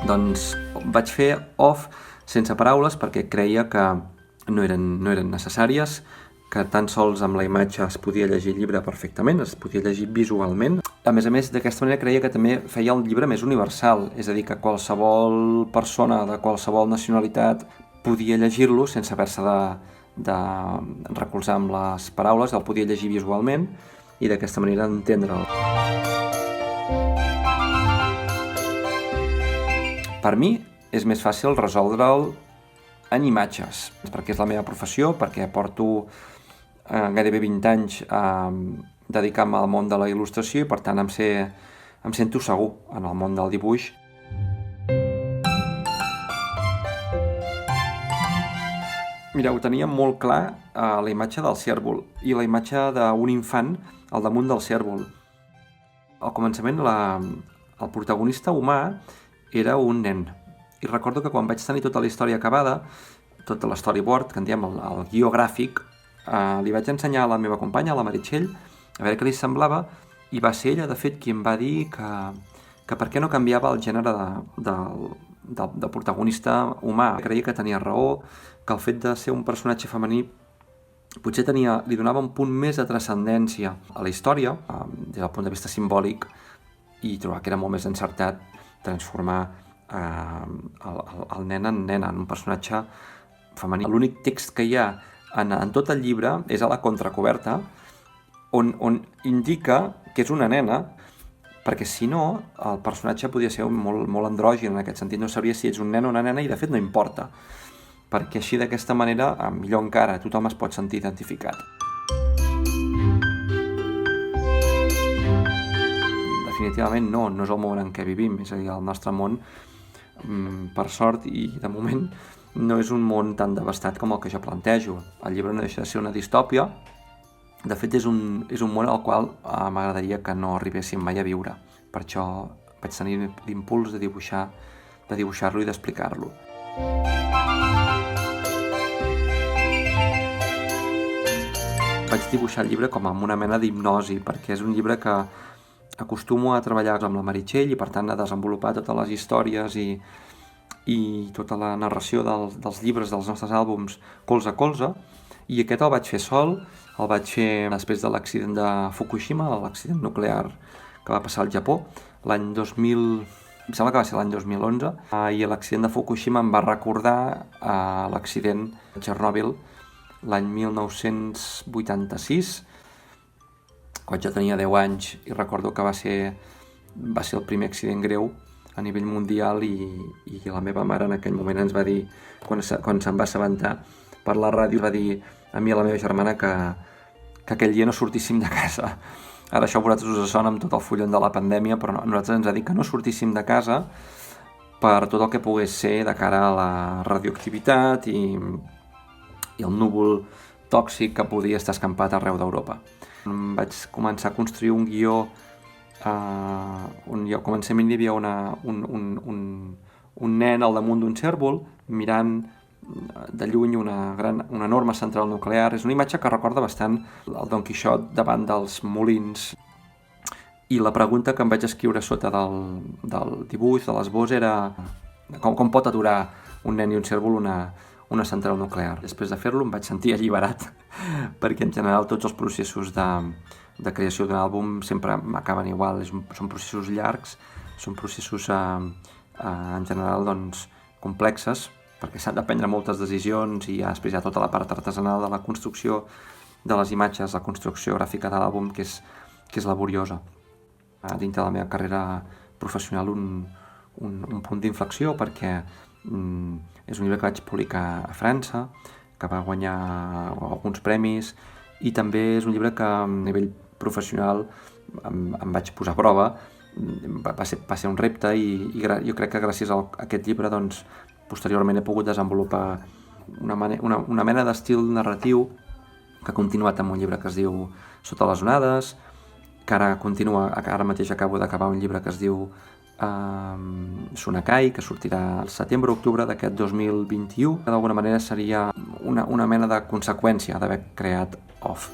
Doncs vaig fer off sense paraules perquè creia que no eren necessàries, que tan sols amb la imatge es podia llegir el llibre perfectament, es podia llegir visualment. A més, d'aquesta manera creia que també feia el llibre més universal, és a dir, que qualsevol persona de qualsevol nacionalitat podia llegir-lo sense haver-se de recolzar amb les paraules, el podia llegir visualment i d'aquesta manera entendre'l. Per mi és més fàcil resoldre'l en imatges, perquè és la meva professió, perquè porto gairebé 20 anys dedicant-me al món de la il·lustració i per tant em sento segur en el món del dibuix. Mireu, tenia molt clar la imatge del cérvol i la imatge d'un infant al damunt del cérvol. Al començament el protagonista humà era un nen i recordo que quan vaig tenir tota la història acabada, tot l'storyboard, que en diem el guió gràfic, li vaig ensenyar a la meva companya, a la Meritxell, a veure què li semblava, i va ser ella, de fet, qui em va dir que per què no canviava el gènere del protagonista humà. Creia que tenia raó, que el fet de ser un personatge femení potser li donava un punt més de transcendència a la història, des del punt de vista simbòlic, i trobar que era molt més encertat transformar el nen en nena, en un personatge femení. L'únic text que hi ha en tot el llibre és a la contracoberta, on indica que és una nena, perquè si no, el personatge podria ser molt andrògin en aquest sentit, no sabria si ets un nen o una nena i de fet no importa, perquè així d'aquesta manera, millor encara, tothom es pot sentir identificat. Definitivament no és el món en què vivim, és a dir, el nostre món, per sort i de moment, no és un món tan devastat com el que jo plantejo. El llibre no deixa de ser una distòpia, de fet és un món al qual m'agradaria que no arribéssim mai a viure. Per això vaig tenir l'impuls de dibuixar-lo i d'explicar-lo. Vaig dibuixar el llibre com amb una mena d'hipnosi, perquè és un llibre que acostumo a treballar amb la Meritxell i per tant a desenvolupar totes les històries i tota la narració dels llibres dels nostres àlbums colze a colze, i aquest el vaig fer sol, el vaig fer després de l'accident de Fukushima, l'accident nuclear que va passar al Japó, l'any 2000, em sembla que va ser l'any 2011, i l'accident de Fukushima em va recordar l'accident de Txernòbil l'any 1986, quan jo tenia 10 anys i recordo que va ser el primer accident greu a nivell mundial i la meva mare en aquell moment ens va dir, quan se'n va assabentar per la ràdio, va dir a mi i a la meva germana que aquell dia no sortíssim de casa. Ara això a vosaltres us sona amb tot el fullon de la pandèmia, però a nosaltres ens ha dit que no sortíssim de casa per tot el que pogués ser de cara a la radioactivitat i el núvol tòxic que podia estar escampat arreu d'Europa. Vaig començar a construir un guió on al començament hi havia un nen al damunt d'un cérvol mirant de lluny una enorme central nuclear. És una imatge que recorda bastant el Don Quixot davant dels molins. I la pregunta que em vaig escriure sota del dibuix, de l'esbós, era com pot aturar un nen i un cérvol una central nuclear. Després de fer-lo em vaig sentir alliberat, perquè en general tots els processos de creació d'un àlbum sempre m'acaben igual. Són processos llargs, són processos en general complexes, perquè s'han de prendre moltes decisions i després hi ha tota la part artesanal de la construcció de les imatges, la construcció gràfica de l'àlbum, que és laboriosa. Dintre de la meva carrera professional un punt d'inflexió, perquè és un llibre que vaig publicar a França, que va guanyar alguns premis, i també és un llibre que a nivell professional em vaig posar a prova. Va ser un repte i jo crec que gràcies a aquest llibre posteriorment he pogut desenvolupar una mena d'estil narratiu que ha continuat amb un llibre que es diu Sota les onades, que ara mateix acabo d'acabar un llibre que es diu Sunakai, que sortirà al setembre-octubre d'aquest 2021, que d'alguna manera seria una mena de conseqüència d'haver creat Off.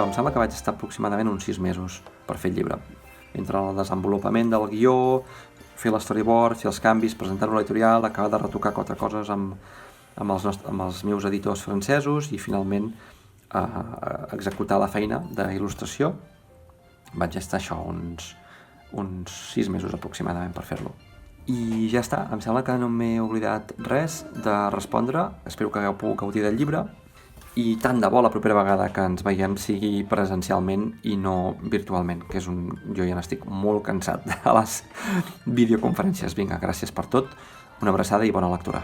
Em sembla que vaig estar aproximadament uns 6 mesos per fer el llibre. entre el desenvolupament del guió, fer l'storyboard, fer els canvis, presentar-ho a l'editorial, acabar de retocar 4 coses amb els meus editors francesos i finalment executar la feina d'il·lustració. Vaig estar això uns 6 mesos aproximadament per fer-lo. I ja està, em sembla que no m'he oblidat res de respondre. Espero que hagueu pogut gaudir del llibre i tant de bo la propera vegada que ens veiem sigui presencialment i no virtualment, que jo ja n'estic molt cansat de les videoconferències. Vinga, gràcies per tot, una abraçada i bona lectura.